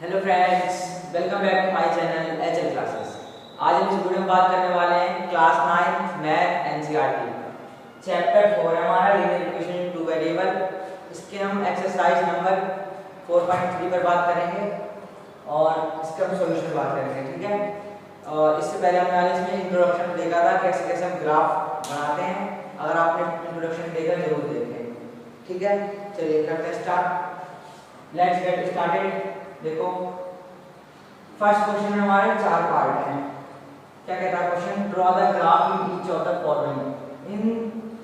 Hello friends, welcome back to my channel HL classes. आज हम इस वीडियो में बात करने वाले हैं क्लास 9 मैथ एनसीईआरटी चैप्टर 4 है हमारा लीनियर इक्वेशन टू वेरिएबल। इसके हम एक्सरसाइज नंबर 4.3 पर बात करेंगे और इसका हम सॉल्यूशन बात करेंगे, ठीक है। और इससे पहले हमने इसमें इंट्रोडक्शन देखा था कैसे कैसे हम ग्राफ बनाते हैं। अगर आपने इंट्रोडक्शन देखा जरूर देखें, ठीक है। चलिए करते हैं स्टार्ट। Let's get started. देखो फर्स्ट क्वेश्चन में हमारे चार पार्ट हैं। क्या कहता है question? Draw the graph in each of the following. इन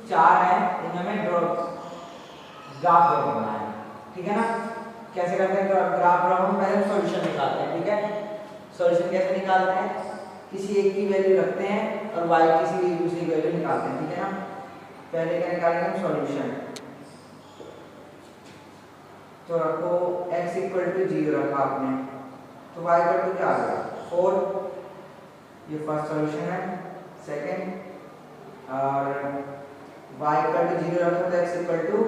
चार हैं, इनमें हमें ड्रॉ ग्राफ ड्रॉ करना है, ठीक है ना। कैसे करते हैं ग्राफ ड्रॉ? हम पहले सॉल्यूशन निकालते हैं, ठीक है। सॉल्यूशन कैसे निकालते हैं? किसी एक की वैल्यू रखते हैं और y किसी दूसरी वैल्यू निकालते हैं, ठीक है ना। पहले क्या निकालेंगे हम? सॉल्यूशन। तो रखो x इक्वल टू 0 रखा आपने, तो y इक्वल टू क्या आ गया? 4। ये फर्स्ट सॉल्यूशन है। सेकंड और y इक्वल टू 0 रखा तो x इक्वल टू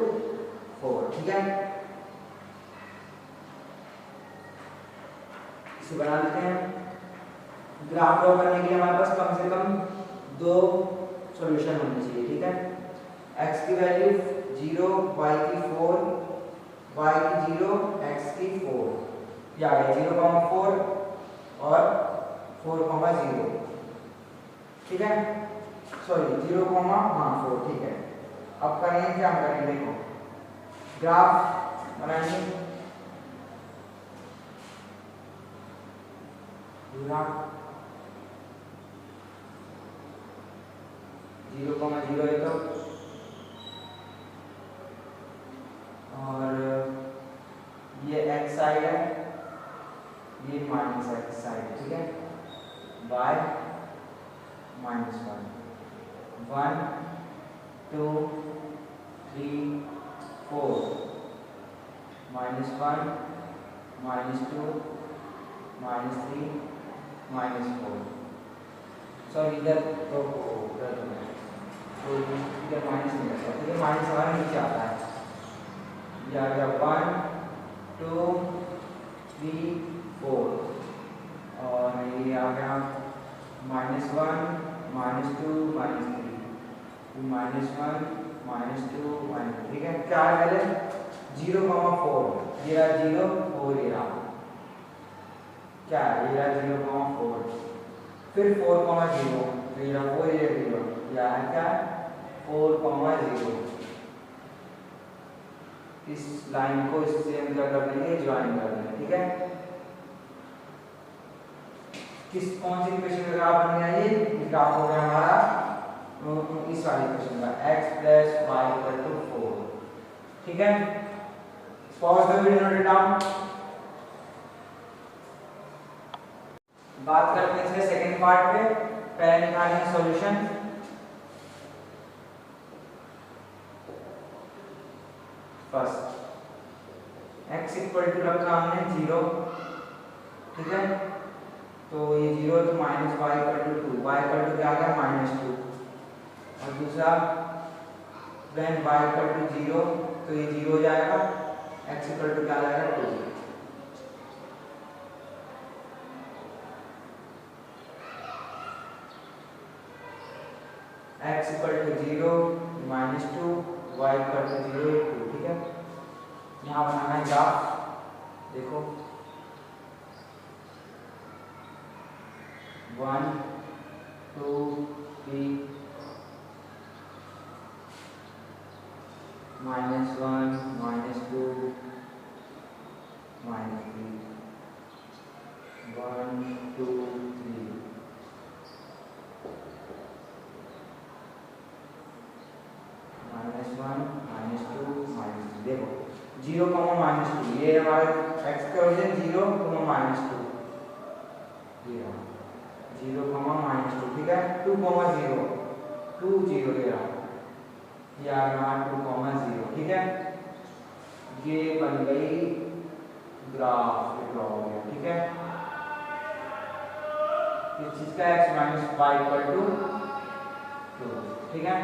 4, ठीक है। इसे बना देते हैं। ग्राफ ड्रॉ करने के लिए हमारे पास कम से कम दो सॉल्यूशन होने चाहिए, ठीक है। x की वैल्यू 0, y की 4, y की 0, x की 4, या 0,4 और 4,0, ठीक है। सॉरी 0,4, ठीक है। अब करेंगे क्या? हम करेंगे, देखो ग्राफ बनाएंगे। ग्राफ 0,0 है तो, और ये x साइड है, ये माइनस x साइड, ठीक है। y -1, 1 2 3 4, -1 -2 -3 -4। सॉरी इधर तो इधर माइनस नहीं लगता, ठीक है। माइनस हमारा नीचे आता है, ये आ गया 1 2 3 4, और ये आ गया -1 -2 -3, -1 -2 ठीक है। क्या है पहले? 0,4, ये रहा 0, 4 ये रहा, क्या है? ये रहा 0,4, फिर 4,0, ये रहा 4, ये 0, या है क्या? 4,0। इस लाइन को इससे हम क्या कर देंगे? ज्वाइन कर देंगे, ठीक है। कौन सी इक्वेशन का ग्राफ बन गया? ये ग्राफ हो गया हमारा इस वाली इक्वेशन का, x + y = 4, ठीक है। Pause the video, note it down. बात करते हैं इसके सेकंड पार्ट पे। पहले निकालेंगे solution. First x equal to रखा हमने 0, ठीक है। तो ये 0 तो minus y equal to 2, y equal to क्या आ गया? -2। और दूसरा व्हेन y इक्वल टू 0, तो ये 0 हो जाएगा, x इक्वल टू क्या आ जाएगा? 2। x equal to 0 -2, y equal to 0 2, ठीक है। यहाँ बनाना है ग्राफ। देखो 1 2 3 -1 -2 -3 1 2 3 -1 -2 -3। देखो 0, -2, ये हमारा x का वजन 0, -2, ये रहा 0, -2, ठीक है। 2, 0 2 0 ये रहा, ये आ गया 2, 0, ठीक है। ये बन गई ग्राफ, ड्रॉ हो गया, ठीक है। इस चीज का x - y = 2, ठीक है।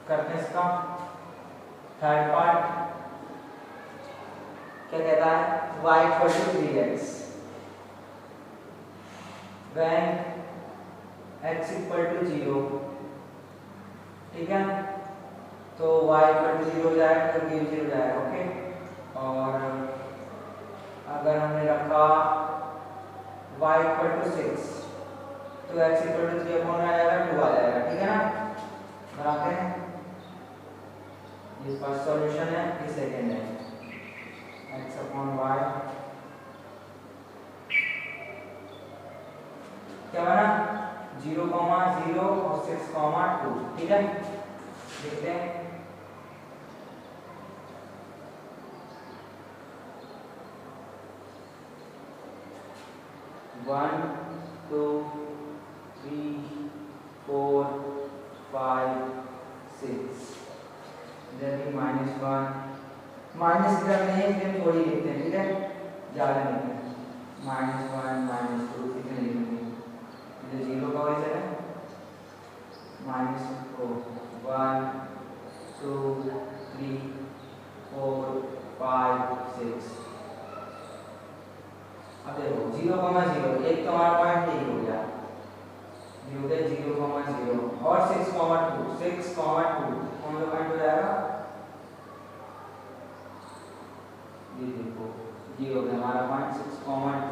करते हैं इसका थर्ड पार्ट। क्या कहता है y equal to 3x when x equal to 0, ठीक है। तो y इक्वल टू 0 हो जाएगा तो b 0 हो जाएगा, ओके। और अगर हमने रखा y इक्वल टू 6 तो x इक्वल टू 3 अपॉन आ जाएगा 2 आ जाएगा, ठीक है ना। बनाते हैं, ये फर्स्ट सॉल्यूशन है, ये सेकंड है। x अपॉन y क्या बना 0, 0 और 6, 2, ठीक है। देखते हैं 1 2 3 4 5 6, इधर भी -1, माइनस इधर नहीं है, थोड़ी लिखते हैं, ठीक है, ज़्यादा नहीं है। -1 -2 इतने लिखेंगे, इधर 0 का वजह है -1 2 3 4 5 6। अब देखो 0, 0 एक तो हमारा पॉइंट यही हो गया, 0 0, और 6, 2 कौन सा पॉइंट हो जाएगा, ये देखो ये हो गया हमारा पॉइंट 6, 2।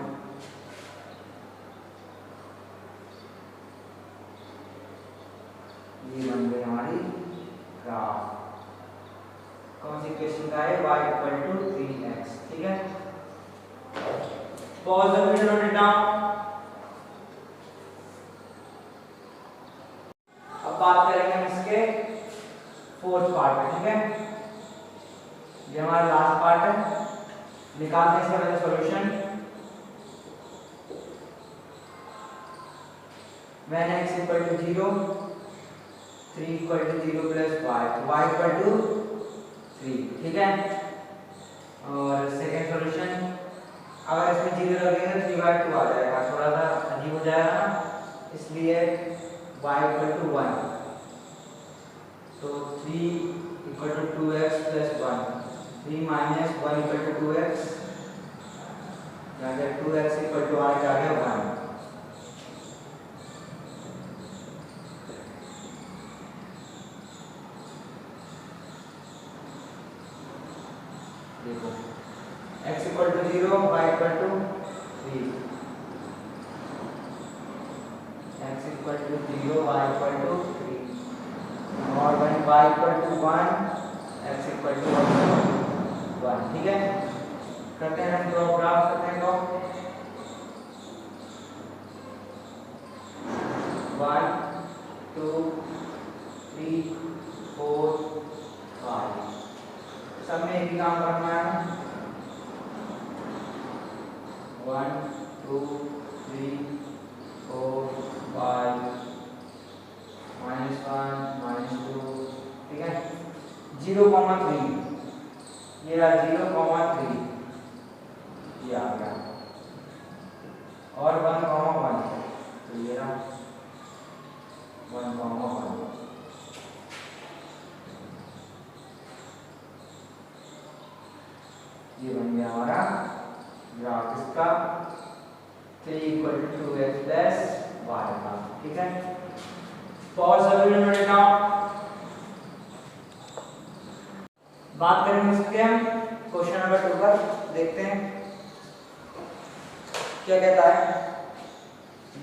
ये बन गई हमारी ग्राफ। कौन सी इक्वेशन का है, y इक्वल टू 3x, ठीक है। Pause the video, note it down. अब बात करेंगे हम इसके फोर्थ पार्ट में, ठीक है। ये हमारा लास्ट पार्ट है, निकालते हैं इसका पहले solution. when x equal to 0, 3 equal to 0 plus 5, y equal to 3, ठीक है। और सेकंड सॉल्यूशन, अगर इसमें 0 लगेगा तो 3/2 आ जाएगा, थोड़ा सा अजीब हो जाएगा ना, इसलिए y इक्वल टू 1, तो 3 equal to 2x plus 1, 3 minus 1 equal to 2x, यहाँ पे 2x इक्वल टू आ गया 1। देखो x equal to 0, y equal to 3, x equal to 0, y equal to 3, और when y equal to 1, x equal to 1, ठीक है। करते हैं हम दो ग्राफ, करते हैं दो 1 2 3 4 5, सब में एक ही काम करना है, 1 2 3 4 5 -1 -2, ठीक है। 0,3, ये रहा 0,3, ये आ गया, और 1,1, तो ये रहा 1,1। ये बन गया हमारा ग्राफ इसका 3 equal to 2x plus y का, ठीक है। Pause the video, note it down. बात करेंगे इसके हम क्वेश्चन नंबर 2 पर, देखते हैं क्या कहता है।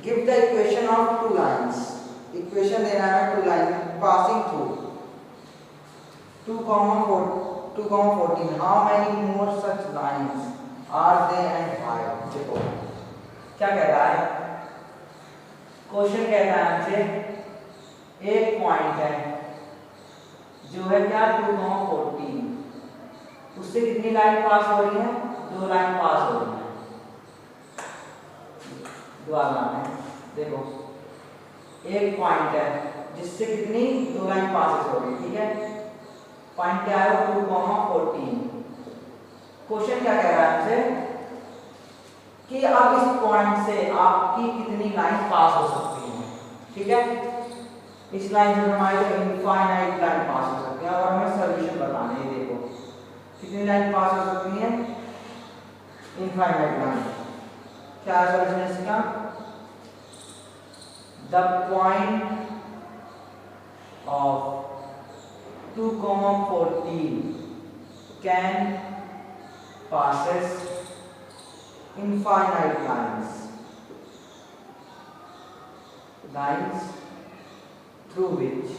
Give the equation of two lines, इक्वेशन देना है two line passing through 2,14, how many more such lines are they and why. देखो क्या कहता है, क्वेश्चन कहता है हमसे एक पॉइंट है जो है क्या 2,14, उससे कितनी लाइन पास हो रही है, 2 लाइन पास हो रही है, दोबारा में देखो एक पॉइंट है जिससे कितनी 2 लाइन पास हो रही है, ठीक है। पॉइंट क्या है 2,14। क्वेश्चन क्या कह रहा है हमसे कि अब इस पॉइंट से आपकी कितनी लाइन पास हो सकती है, ठीक है। इस लाइन से हमारी इनफाइनाइट लाइन पास हो सकती है, और हमें सॉल्यूशन बताना है। देखो कितनी लाइन पास हो सकती है, इनफाइनाइट लाइन। क्या सॉल्यूशन है इसका? The point of 2,14 can passes infinite lines through which,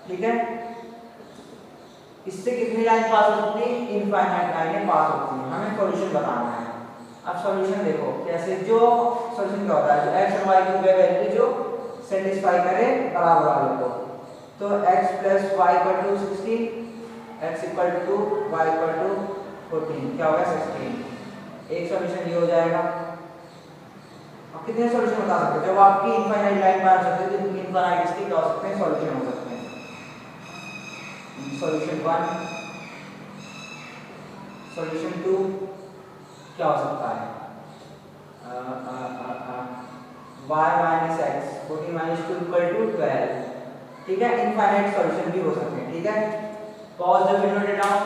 ठीक है, इससे कितनी लाइन पास हो सकती है? इनफाइनाइट लाइनें पास होती हैं। हमें सॉल्यूशन बताना है। अब सॉल्यूशन देखो कैसे, जो सॉल्यूशन क्या होता है, जो x और y की वैल्यू जो सेटिस्फाई करे बराबर वाले को, तो x plus y equal to 16, x equal to y equal to 14, क्या होगा 16। एक सॉल्यूशन ये हो जाएगा। अब कितने सॉल्यूशन बता सकते हो? जब आपकी इनफाइनाइट लाइन बना सकते हो तो इनफाइनाइट इसके क्या हो सकते हैं? सॉल्यूशन हो सकते हैं। सॉल्यूशन 1, सॉल्यूशन 2 क्या हो सकता है? y minus x 14 minus 2 equal to 12, ठीक है। इनफाइनाइट सॉल्यूशन भी हो सकते हैं, ठीक है। Pause the video, note it down.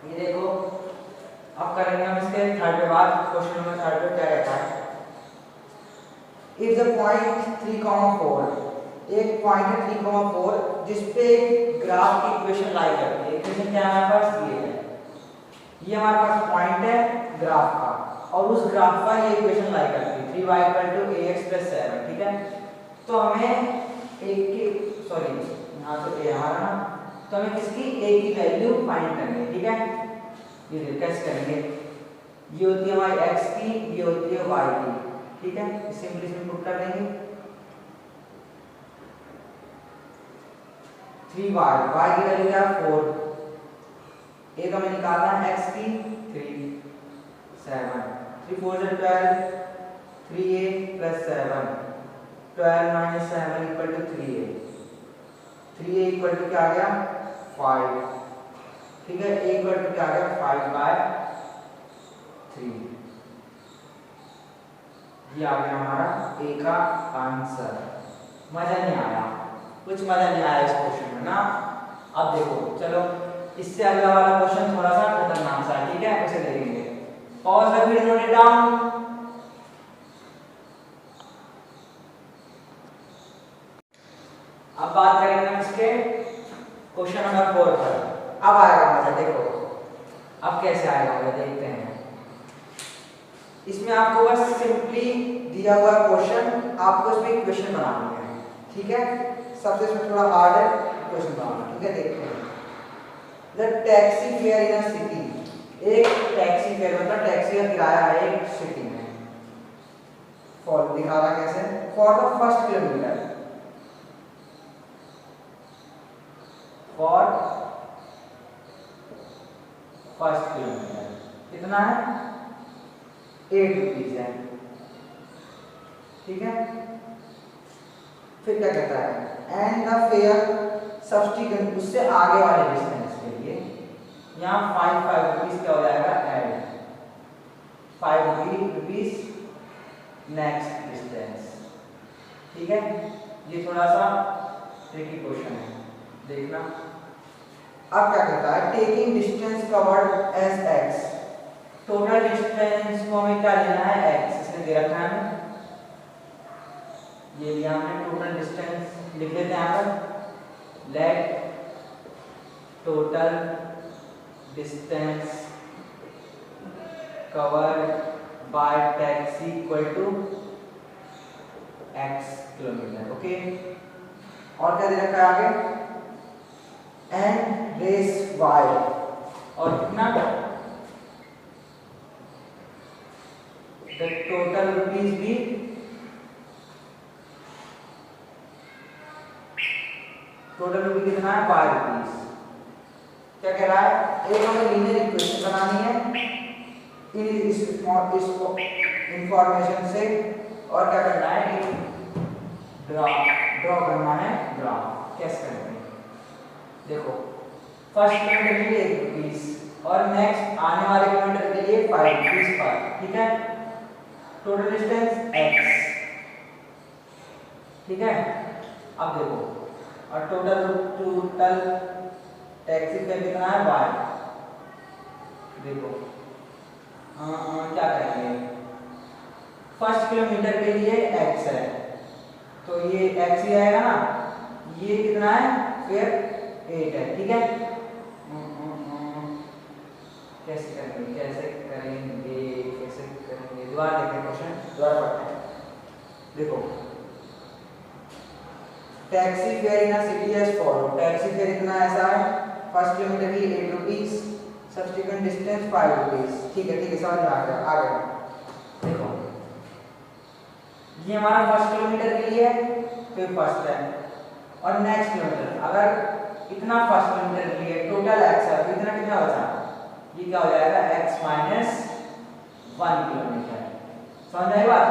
ये देखो, अब करेंगे हम इसके थर्ड के बाद क्वेश्चन नंबर थर्ड पे क्या रहता है। इफ द पॉइंट 3,4, एक पॉइंट है 3,4 जिस पे ग्राफ की इक्वेशन लाई करती है। इक्वेशन क्या है हमारे पास? ये है, ये हमारे पास पॉइंट है ग्राफ का, और उस ग्राफ का ये इक्वेशन लाई करती है 3y = ax + 7, ठीक है। तो हमें एक की सॉरी यहाँ तो a हमारा ना, तो हमें किसकी a की वैल्यू फाइंड करनी है, ठीक है। ये देखो कैसे करेंगे। ये होती है हमारी x की, ये होती है y की, ठीक है। इसे सिंपली इसमें पुट कर देंगे। 3y, y की वैल्यू क्या है 4, a का हमें निकालना है x की 3, 7, 3 4 = 12, 3a + 7, 12 - 7 = 3a, 3a equal to क्या आ गया 5, ठीक है। a इक्वल टू क्या आ गया 5/3। ये आ गया हमारा a का आंसर। मजा नहीं आया, कुछ मजा नहीं आया इस क्वेश्चन में ना। अब देखो चलो, इससे अगला वाला क्वेश्चन थोड़ा सा खतरनाक सा, ठीक है, उसे देखेंगे। Pause the video, note it down. अब बात करेंगे हम इसके क्वेश्चन नंबर 4 पर। अब आएगा मजा, देखो अब कैसे आएगा मजा, देखते हैं। इसमें आपको बस सिंपली दिया हुआ क्वेश्चन, आपको इसमें इक्वेशन बनानी है, ठीक है। सबसे इसमें थोड़ा हार्ड है क्वेश्चन बनाना, ठीक है। देखते हैं। The taxi fare in a city, एक टैक्सी फेयर मतलब टैक्सी का किराया है एक सिटी में। फॉर दिखा रहा कैसे, for the first kilometre, for first kilometre कितना है 8 रुपीज है, ठीक है। फिर क्या कहता है, एंड द फेयर सब्सटीट्यूट, उससे आगे वाले डिस्टेंस के लिए यहाँ 5 रुपीज क्या हो जाएगा एड 5 रुपीज नेक्स्ट डिस्टेंस, ठीक है। ये थोड़ा सा ट्रिकी क्वेश्चन है, देखना। अब क्या कहता है, taking distance covered as x, total distance को हमें क्या लेना है x, इसने दे रखा है हमें, ये लिया हमने टोटल डिस्टेंस, लिख लेते हैं यहाँ पर, let total distance covered by taxi equal to x kilometre, okay. और क्या दे रखा है आगे, एंड रेस y, और कितना द टोटल रुपीज भी टोटल रुपीज कितना है 5 रुपीज। क्या कह रहा है, एक हमें लीनियर इक्वेशन बनानी है इस इंफॉर्मेशन से, और क्या करना है, ड्रॉ करना है ग्राफ। कैसे करते हैं, देखो फर्स्ट किलोमीटर के लिए 1 रुपीज और नेक्स्ट आने वाले किलोमीटर के लिए 5 रुपीज पर, ठीक है। टोटल डिस्टेंस x, ठीक है। अब देखो, और टोटल टैक्सी फेयर कितना है y। देखो क्या करेंगे, फर्स्ट किलोमीटर के लिए x है तो ये x ही आएगा ना, ये कितना है फिर 8 है, ठीक है। कैसे करेंगे दोबारा देखते हैं, क्वेश्चन दोबारा पढ़ते हैं। देखो taxi fare in a city as follow, taxi fare इतना ऐसा है, फर्स्ट किलोमीटर की 8 रुपीज, सब्सिक्वेंट डिस्टेंस 5 रुपीज, ठीक है समझ में आ गया। देखो ये हमारा फर्स्ट किलोमीटर के लिए है तो फर्स्ट है, और नेक्स्ट किलोमीटर अगर इतना फर्स्ट किलोमीटर के लिए टोटल x है तो इतना कितना बचा, ये क्या हो जाएगा x माइनस 1 किलोमीटर, समझ आई बात।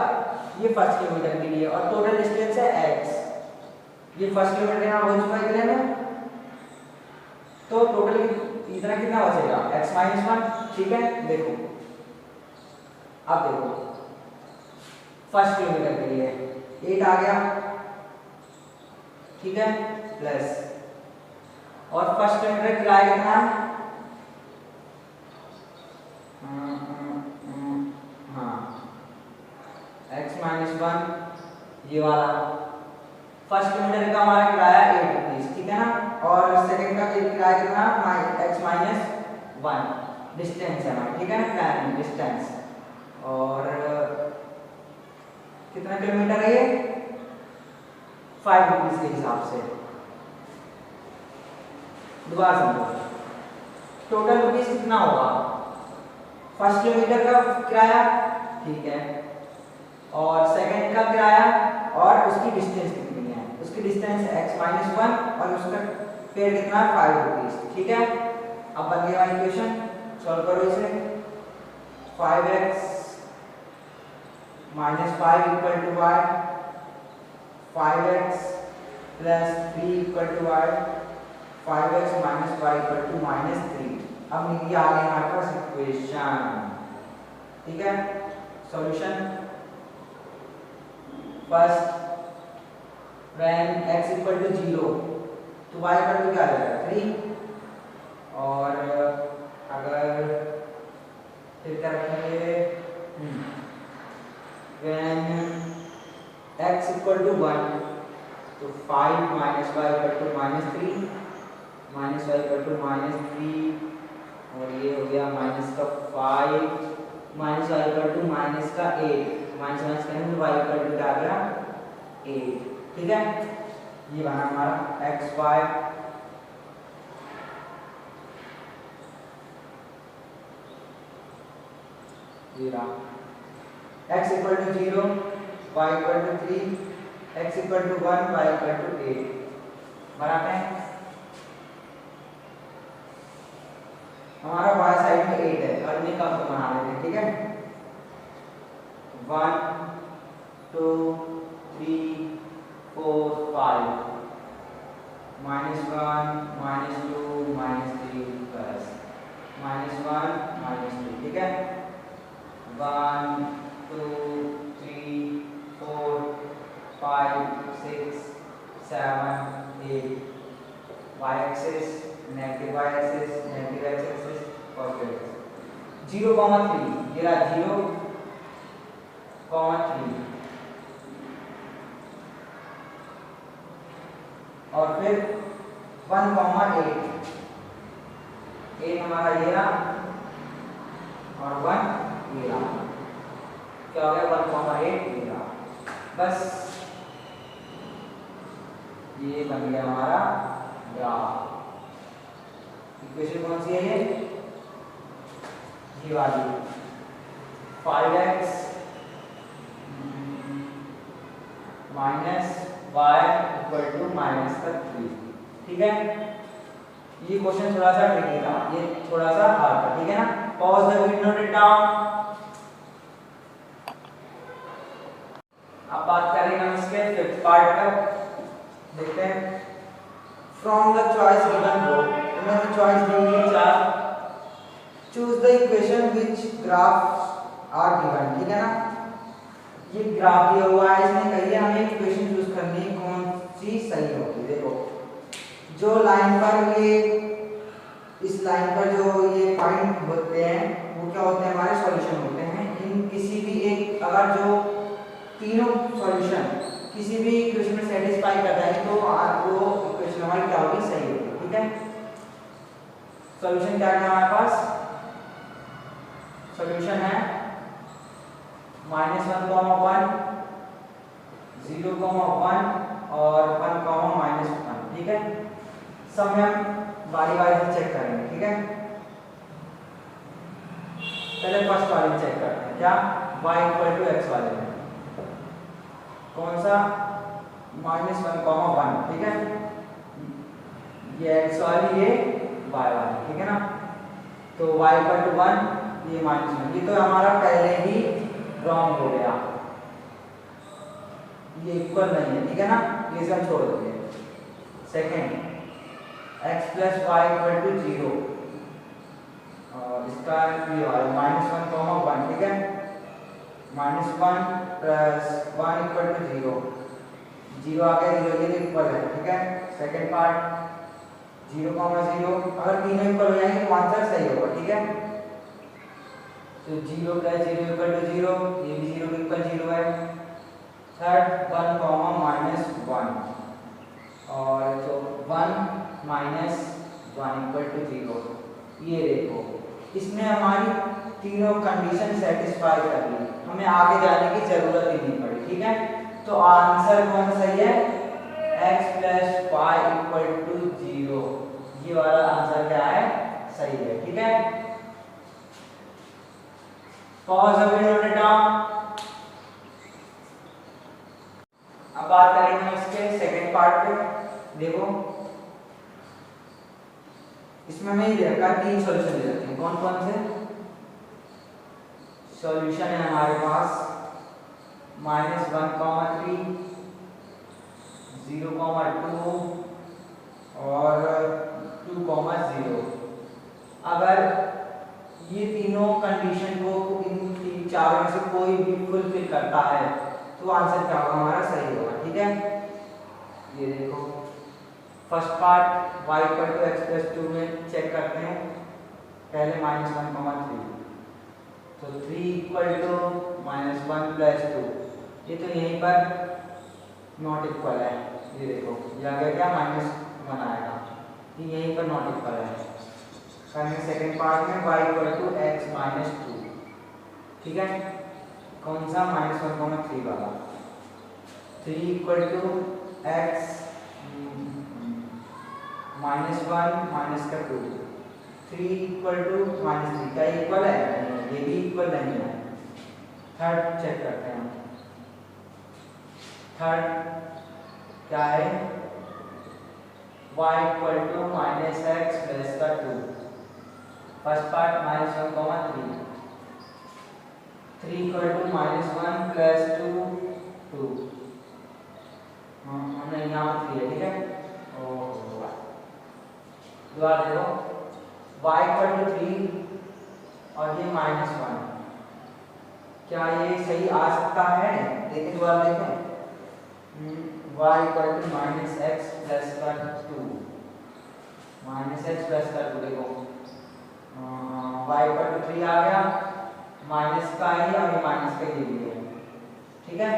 ये फर्स्ट किलोमीटर के लिए और टोटल डिस्टेंस है x, ये फर्स्ट किलोमीटर यहाँ हो चुका है इतने में, तो टोटल इतना कितना बचेगा x माइनस 1, ठीक है। देखो अब देखो फर्स्ट किलोमीटर के लिए 8 आ गया, ठीक है, प्लस और फर्स्ट किलोमीटर किराया कितना है, हाँ x माइनस 1 ये वाला, फर्स्ट किलोमीटर का हमारा किराया 8 रुपीज, ठीक है ना, और सेकंड का किराया कितना x माइनस 1 डिस्टेंस है हमारा, ठीक है ना, टाइम डिस्टेंस, और कितना किलोमीटर है ये 5 रुपीज के हिसाब से। दोबारा समझो टोटल रुपीज कितना होगा, फर्स्ट किलोमीटर का किराया, ठीक है, और सेकंड का किराया और उसकी डिस्टेंस कितनी है, उसकी डिस्टेंस x माइनस 1 और उसका फेयर कितना 5 रुपीज, ठीक है। अब बन गया इक्वेशन, सॉल्व करो इसे, 5x minus 5 equal to y, 5x plus 3 equal to y, 5x minus 5 equal to minus 3। अब ये आ गई हमारे पास इक्वेशन, ठीक है। Solution first when x equal to 0 तो y इक्वल टू क्या आ जाएगा 3, और अगर फिर क्या रखेंगे when x इक्वल टू 1 तो 5 minus 5 equal to minus 3, minus 5 equal to minus 3, और ये हो गया माइनस का 5 माइनस 5 इक्वल टू माइनस का 8, माइनस माइनस करेंगे तो y इक्वल टू क्या आ गया 8, ठीक है। ये बना हमारा xy x equal to 0, y equal to 3, x equal to 1, y equal to 8 बनाते हैं। हमारा y साइड में 8 है और इन्हें कम बना लेते हैं, ठीक है। 1 2 3 4 5 -1 -2 -3 प्लस -1 -2, ठीक है। 1 2 3 4 5 6 7 8 y axis negative y axis negative x axis positive 0,3 ये रहा 0,3 और फिर 1,8 8 हमारा ये रहा और 1 ये रहा, क्या हो गया 1,8 ये रहा, बस ये बन गया हमारा ग्राफ। इक्वेशन कौन सी है ये वाली 5x minus y equal to minus का 3, ठीक है। ये क्वेश्चन थोड़ा सा ट्रिकी था, ये थोड़ा सा हार्ड था, ठीक है ना। Pause the video, note it down. अब बात करेंगे हम इसके फिफ्थ पार्ट पर, देखते हैं। From the choice given row, हमें चॉइस दी हुई है 4, choose the equation which graphs are given, ठीक है ना। ये ग्राफ दिया हुआ है, इसमें कहिए हमें इक्वेशन चूज करनी है कौन सी सही होगी। देखो जो लाइन पर ये इस लाइन पर जो ये पॉइंट होते हैं वो क्या होते हैं, हमारे सॉल्यूशन होते हैं। इन किसी भी एक, अगर जो तीनों सॉल्यूशन किसी भी इक्वेशन में सेटिस्फाई करता है तो वो इक्वेशन हमारी क्या होगी, सही होगी। ठीक है, सॉल्यूशन क्या है हमारे पास, सॉल्यूशन है -1, 1, 0, 1 और 1, -1। ठीक है, सब में हम बारी बारी से चेक करेंगे। ठीक है, पहले फर्स्ट वाले चेक करते हैं, क्या y = x वाले में कौन सा, -1, 1। ठीक है, ये x वाली, ये y वाली। ठीक है ना, तो y = 1, ये -1, ये तो हमारा पहले ही रॉन्ग हो गया, ये इक्वल नहीं है। ठीक है ना, ये सब छोड़ देंगे। सेकंड, x + y = 0 और इसका ये वाला -1, 1। ठीक है, -1 + 1 = 0, 0 आ गया, 0 ये इक्वल है। ठीक है, सेकंड पार्ट 0, 0, अगर तीनों इक्वल हो जाएंगे तो आंसर सही होगा। ठीक है, तो 0 + 0 = 0, ये भी 0 के इक्वल 0 है। थर्ड 1, -1 और तो 1 - 1 = 0। ये देखो, इसने हमारी तीनों कंडीशन सेटिस्फाई कर ली, हमें आगे जाने की जरूरत ही नहीं पड़ी। ठीक है, तो आंसर कौन सा सही है, x + y = 0, ये वाला आंसर क्या है, सही है। ठीक है, पॉज अभी नोट इट डाउन। अब बात करेंगे हम इसके सेकंड पार्ट पे। देखो, इसमें हमें ये रखा 3 सॉल्यूशन दे रखे हैं, कौन कौन से सॉल्यूशन है हमारे पास, -1, 3, 0, 2 और 2, 0। अगर ये तीनों कंडीशन को इन चारों में से कोई भी फुलफिल करता है तो आंसर क्या होगा, हमारा सही होगा। ठीक है, ये देखो, फर्स्ट पार्ट y = x + 2 में चेक करते हैं। पहले -1, 3, तो 3 = -1 + 2, ये तो यहीं पर नॉट इक्वल है। ये देखो, ये आ गया क्या, -1 आएगा, ये यहीं पर नॉट इक्वल है। करेंगे सेकंड पार्ट में y = x - 2। ठीक है, कौन सा, -1, 3 वाला। 3 = x -1 - 2, 3 = -3, क्या इक्वल है, ये भी इक्वल नहीं है। थर्ड चेक करते हैं, थर्ड क्या है, y = -x + 2। फर्स्ट पार्ट -1, 3 = -1 + 2, हमने यहाँ 3 है। ठीक है, दोबारा देखो, y = 3 और ये -1, क्या ये सही आ सकता है, देखिए दोबारा देखें, y = -x + 2, -x + 2, देखो y = 3 आ गया, माइनस का ही और ये माइनस का ये भी है। ठीक है,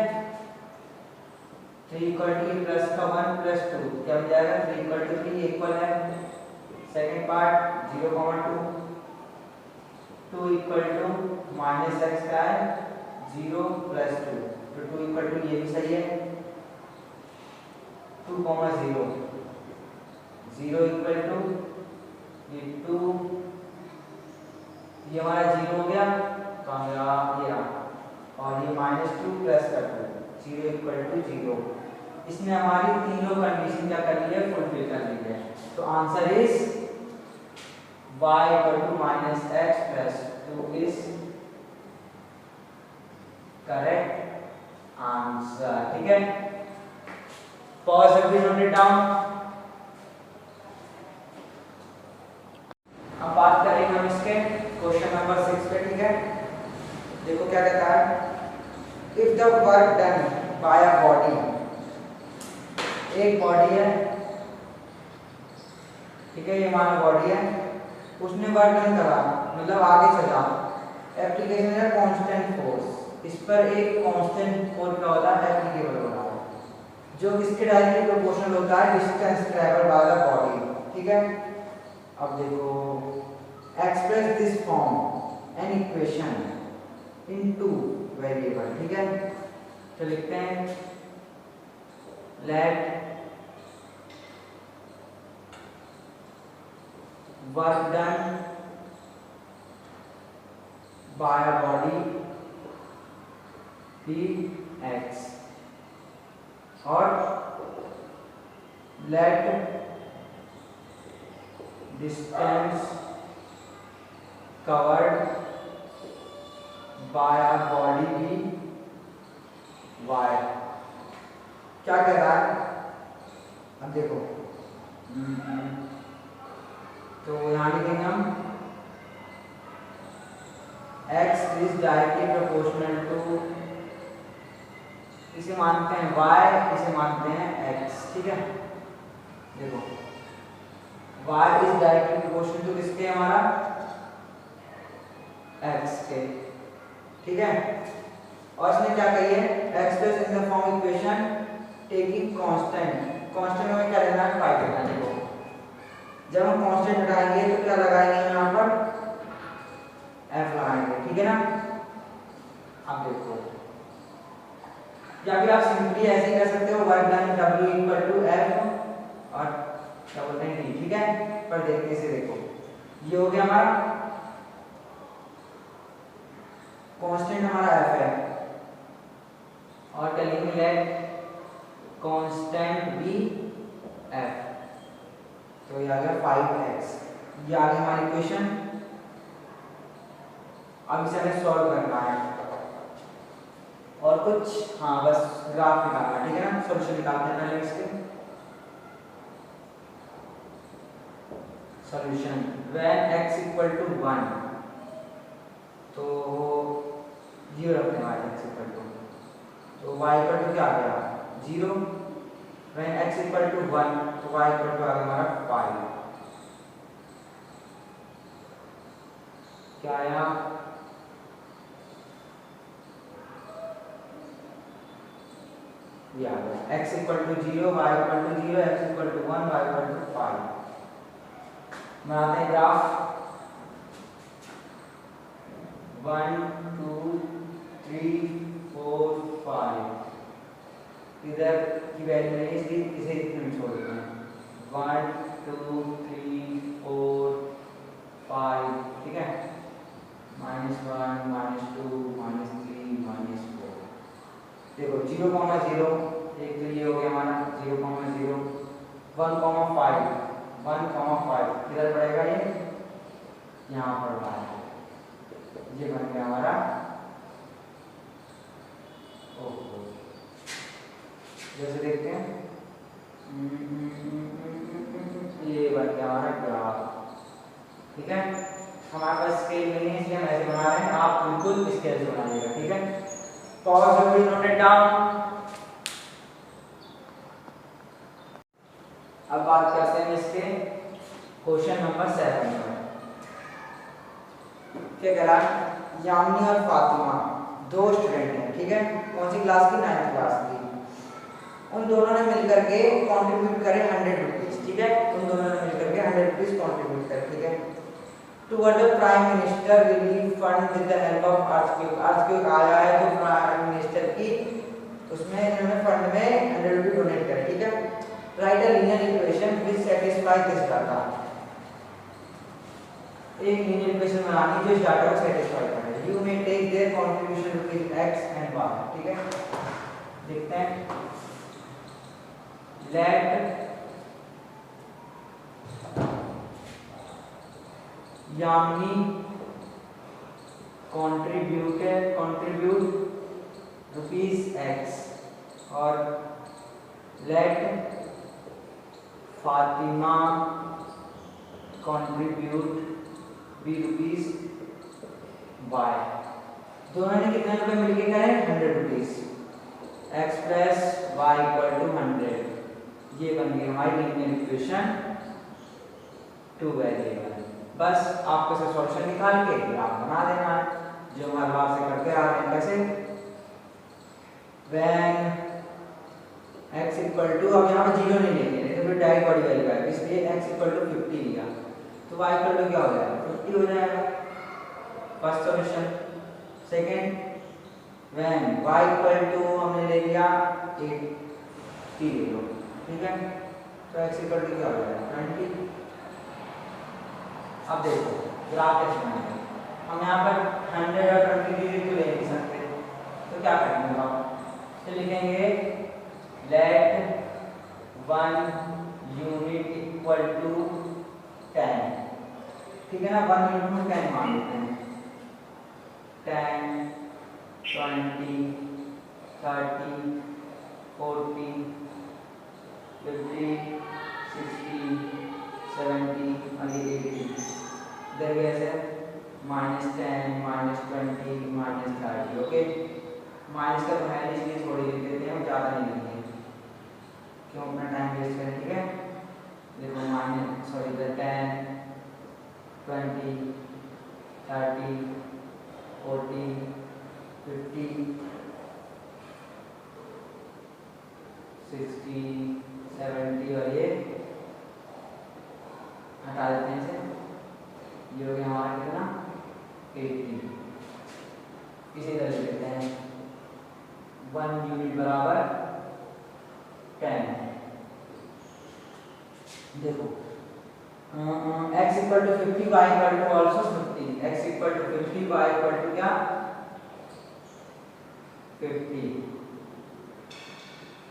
3 = प्लस का 1 + 2 क्या हो जाएगा, 3 = 3 इक्वल है। सेकंड पार्ट 0, 2 = -x का है 0 + 2, तो 2 = ये भी सही है। 2, 0, 0 = ये 2, ये हमारा 0 हो गया, कहाँ गया, ये रहा, और ये -2 + 2, 0 = 0। इसने हमारी तीनों कंडीशन क्या कर ली है, फुलफिल कर ली है। तो answer is y = -x + 2 is correct answer. ठीक है, पॉज अभी नोट इट डाउन। अब बात करेंगे हम इसके क्वेश्चन नंबर 6 पे। ठीक है, देखो क्या कहता है, if the work done by a body, एक बॉडी है, ठीक है, ये मानो बॉडी है, उसने वर्क डन करा, मतलब आगे चला, एप्लीकेशन है कांस्टेंट फोर्स, इस पर एक कांस्टेंट फोर्स का होता है एप्लीकेबल होता है, जो किसके डायरेक्टली प्रोपोर्शनल होता है distance travel by the body, ठीक है। अब देखो, express this form an equation in two variable, ठीक है। तो लिखते हैं let work done by a body be x और let distance covered by a body be y. क्या कह रहा है, अब देखो, तो यहाँ लिखेंगे हम x is directly proportional to, इसे मानते हैं y, इसे मानते हैं x, ठीक है। देखो y is directly proportional to किसके, हमारा x के, ठीक है। और इसने क्या कही है, express in the form equation taking constant, constant में क्या लेना है, फाइव लेना है। देखो जब हम कांस्टेंट हटाएंगे तो क्या लगाएंगे, यहाँ पर f लगाएंगे, ठीक है ना। अब देखो, या फिर आप सिंपली ऐसे ही कर सकते हो, work done w equal to f और क्या बोलते हैं d, ठीक है। पर देखने से देखो, ये हो गया हमारा कांस्टेंट, हमारा f है, और telling let constant be f, तो ये आ गया 5x, ये आ गई हमारी इक्वेशन। अब इसे हमें सॉल्व करना है और कुछ, हाँ बस ग्राफ निकालना है, ठीक है ना। सॉल्यूशन निकालते हैं पहले इसके, solution when x equal to 1, तो 0 रखने वाले x इक्वल टू, तो y इक्वल टू क्या आ गया 0, व्हेन x इक्वल टू 1, तो y इक्वल टू आ गया हमारा 5, क्या आया, ये आ गया x equal to 0, y equal to 0, x equal to 1, y equal to 5। बनाते हैं ग्राफ, 1 2 3 4 5, इधर की वैल्यू नहीं, इसलिए इसे इतना छोड़ देते हैं, 1 2 3 4 5, ठीक है, -1 -2 -3 -4। देखो 0,0, एक तो ये हो गया हमारा 0,0, 1,5, 1,5 किधर पड़ेगा, ये यहाँ पर रहा है, ये बन गया हमारा, ओहो, जैसे देखते हैं, ये बन गया हमारा ग्राफ, ठीक है। हमारे पास स्केल नहीं है, इसलिए हम ऐसे बना रहे हैं, आप बिल्कुल स्केल से बनाइएगा, ठीक है। Pause or will note it down। अब बात करते हैं इसके क्वेश्चन नंबर 7 पर। क्या कह रहा है, यामिनी और फातिमा दो स्टूडेंट हैं, ठीक है। कौन सी क्लास की, 9th क्लास की। उन दोनों ने मिलकर के कंट्रीब्यूट करे 100 रुपीज, ठीक है। उन दोनों ने मिलकर के 100 रुपीज कंट्रीब्यूट करे, ठीक है। Toward the prime minister relief fund with the help of earthquake, earthquake आया है तो प्राइम मिनिस्टर की उसमें इन्होंने फंड में 100 रुपये डोनेट करे, ठीक है। Write a linear equation which satisfy this data, एक लीनियर इक्वेशन बनानी जो इस डाटा को सेटिस्फाई करे। You may take their contribution rupees x and y, ठीक है। देखते हैं, let Yamini contribute rupees x और लेट फातिमा contribute भी रुपीज y। दोनों ने कितने रुपए मिलके करे, 100 rupees, x plus y equal to 100। ये बन गई हमारी लीनियर इक्वेशन 2 वेरिएबल, बस आपको इसे सॉल्यूशन निकाल के ग्राफ बना देना है, जो हम हर बार से करते आ रहे हैं। कैसे? व्हेन x इक्वल टू, अब यहाँ पर जीरो नहीं लेंगे, नहीं तो फिर डायरेक्ट बड़ी वैल्यू आएगी, इसलिए x इक्वल टू 50 लिया तो y इक्वल टू क्या हो जाएगा? 50 हो जाएगा, first solution. Second, when y equal to हमने ले लिया 80 ले लो, ठीक है, तो x इक्वल टू क्या हो जाएगा? 20। अब देखो ग्राफ कैसे बनाएंगे, हम यहाँ पर 100 और 20 डिग्री तो ले नहीं सकते, तो क्या करेंगे हम? तो लिखेंगे लेट 1 यूनिट इक्वल टू 10, ठीक है ना, 1 यूनिट में 10 मान लेते हैं, 10, 20, 30, 40, 50, 60, 70 और ये 80। इधर कैसे? -10, -20, -30। ओके, माइनस का तो है नहीं, इसलिए थोड़ी लिख देते हैं, ज़्यादा नहीं लिखेंगे, क्यों अपना टाइम वेस्ट करें, ठीक है। देखो माइनस, सॉरी, 10, 20, 30, 40, 50, 60, 70 और ये हटा देते हैं इसे, ये हो गया हमारा कितना? 80। इसी तरह लिखते हैं 1 यूनिट बराबर 10। देखो x equal to 50, y equal to also 50, x equal to 50, y equal to क्या? 50।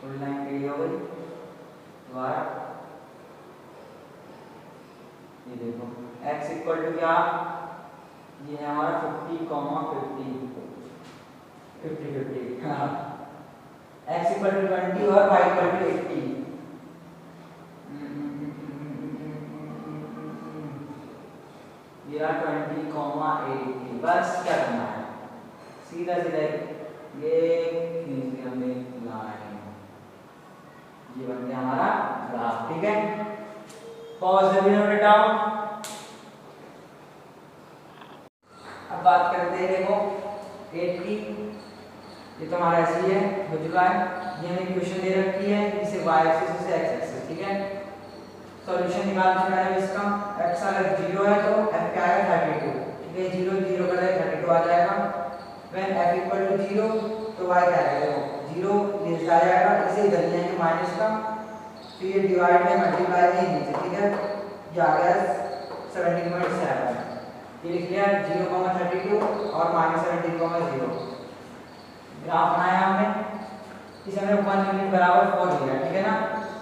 फुल लाइन क्लियर हो गई। दोबारा ये देखो x इक्वल टू क्या? ये है हमारा 50, 50, 50, 50, हाँ। x इक्वल टू 20 और y इक्वल टू 80। ये 20, 80। बस क्या करना है, सीधा सीधा ये खींच के हमने लाइन, ये बन गया हमारा ग्राफ, ठीक है। Pause the video, note down. अब बात करते हैं, देखो 80, ये तो हमारा ऐसे ही है, हो चुका है। ये हमें इक्वेशन दे रखी है, इसे y एक्सिस से x एक्सिस, ठीक है। सॉल्यूशन निकालने से पहले इसका x अगर 0 है तो f क्या आएगा? 32, ठीक है। 0 0 का 32 आ जाएगा। व्हेन f इक्वल टू 0 तो y क्या आएगा? देखो 0 नीचे आ जाएगा, इसे इधर ले आएंगे माइनस का, फिर ये डिवाइड में मल्टीप्लाई में नीचे, ठीक है। ये आ गया 17.7, ये लिख लिया 0,32 और -17,0। ग्राफ बनाया हमने, इसे हमने 1 यूनिट बराबर 4 लिया, ठीक है ना,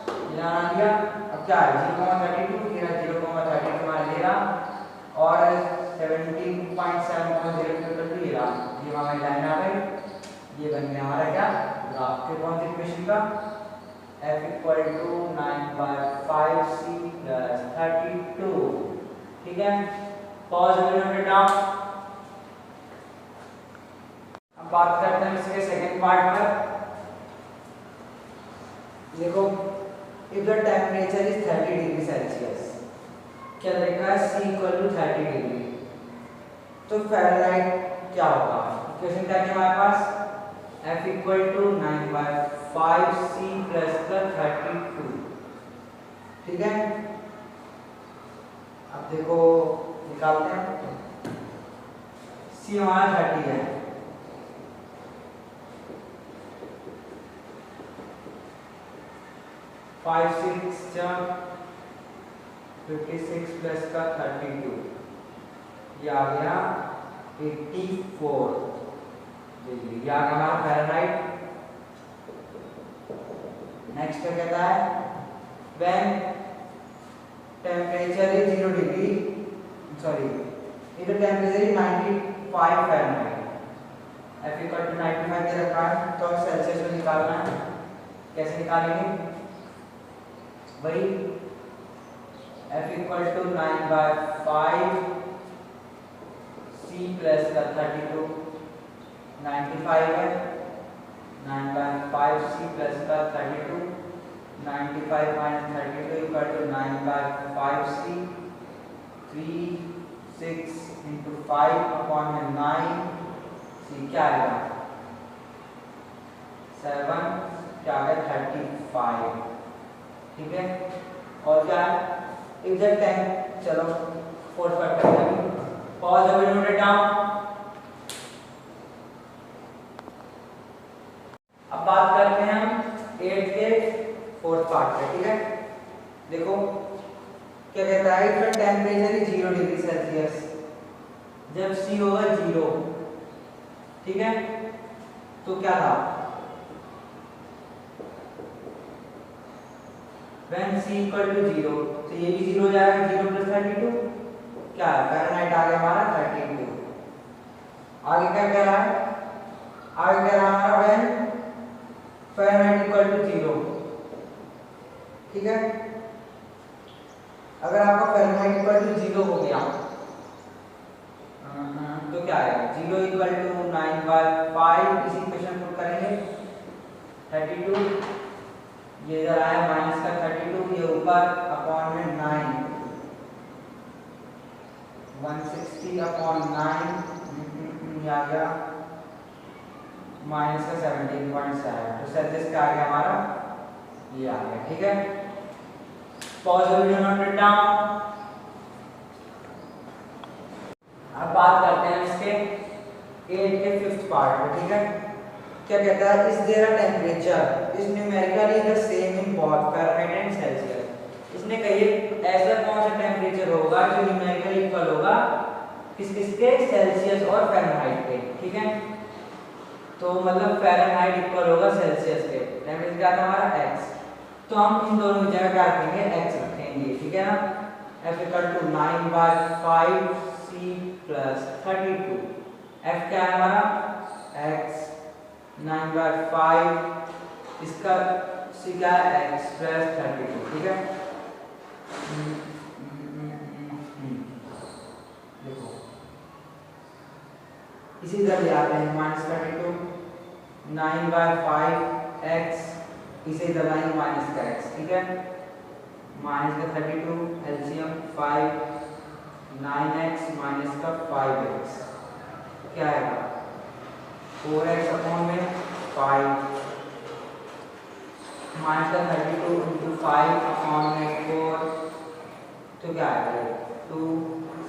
ये बना दिया। अब क्या है? 0,32, फिर 0,32 हमारा ले रहा और 17.7 ये रहा, ये हमारी लाइन आ गई। ये बन गया हमारा क्या? ग्राफ। फिर कौन सी इक्वेशन का? f equal to 9/5c plus 32, ठीक है। Pause video down. अब बात करते हैं इसके सेकंड पार्ट पर। देखो if the temperature is 30 degree Celsius, क्या देखा है? C इक्वल टू 30 डिग्री, तो फ़ारेनहाइट क्या होगा? इक्वेशन क्या है हमारे पास? F equal to 9/5c plus का 32, ठीक है। अब देखो निकालते हैं, C हमारा 30 है, 5 6 56 प्लस का 32, ये आ गया 84 डिग्री, ये आ गया हमारा फ़ारेनहाइट। नेक्स्ट क्या कहता है? When temperature is 0 degree, sorry, इधर temperature is 95 Fahrenheit, F equal to 95 दे रखा है, तो सेल्सियस में निकालना है। कैसे निकालेंगे? वही F equal to 9/5 C plus का 32, 95 है, 9/5 C प्लस का 32, 95 minus 32 equal to 9/5 C, 6 into 5 upon 9 C क्या आएगा 7 क्या आएगा 35 ठीक है। और क्या है एग्जैक्ट टाइम चलो 45 कर देंगे पॉज अभी नोट इट डाउन। अब बात करते हैं हम 8 के फोर्थ पार्ट पे ठीक है। देखो क्या कहता है इसका टेम्परेचर ही 0 डिग्री सेल्सियस जब सी होगा 0 ठीक है। तो क्या था when c equal to 0 तो ये भी 0 हो जाएगा 0 plus 32 क्या है फ़ारेनहाइट आ गया हमारा 32। आगे क्या कह रहा है आगे कह रहा है हमारा when फ़ारेनहाइट इक्वल टू 0 ठीक है। अगर आपका फ़ारेनहाइट इक्वल टू 0 हो गया तो क्या आएगा 0 इक्वल टू 9/5 इसी इक्वेशन पुट करेंगे 32 ये इधर आया माइनस का 32 ये ऊपर अपॉन में 9 160 अपॉन 9 ये आ गया माइनस का 17.7 तो सेल्सियस का आ गया हमारा ये आ गया ठीक है। Pause video note it down. अब बात करते हैं इसके 8 के 5th पार्ट में ठीक है। क्या कहता है इस there temperature is numerically the same in both Fahrenheit and Celsius. इसने कही ऐसा कौन सा टेम्परेचर होगा जो न्यूमेरिकली इक्वल होगा किस किस के सेल्सियस और फ़ारेनहाइट के ठीक है। तो मतलब फ़ारेनहाइट इक्वल होगा सेल्सियस के टेम्परेचर क्या था हमारा x तो हम इन दोनों की जगह क्या रखेंगे x रखेंगे ठीक है ना। f equal to 9/5 c plus 32 f क्या है हमारा x 9/5 इसका c क्या है x प्लस 32 ठीक है। देखो इसी तरह ले आते हैं -32 9/5 x इसे इधर लाएंगे माइनस का x ठीक है माइनस का 32 एलसीएम 5 9x माइनस का 5x क्या आएगा 4x अपॉन में 5 माइनस का 32 into 5 अपॉन में 4 तो क्या आएगा 2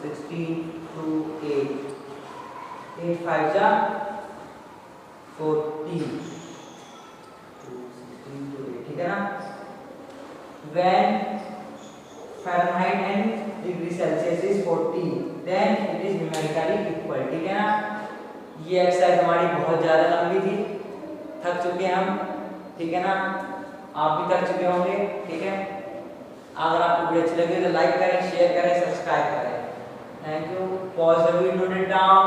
16 2 8 8 5 जा 14 ठीक है ना। when Fahrenheit and degree Celsius is 40 then it is numerically equal ठीक है ना। ये एक्सरसाइज हमारी बहुत ज़्यादा लंबी थी थक चुके हैं हम ठीक है ना आप भी थक चुके होंगे ठीक है। अगर आपको वीडियो अच्छी लगी तो लाइक करें शेयर करें सब्सक्राइब करें। Thank you pause the video note it down.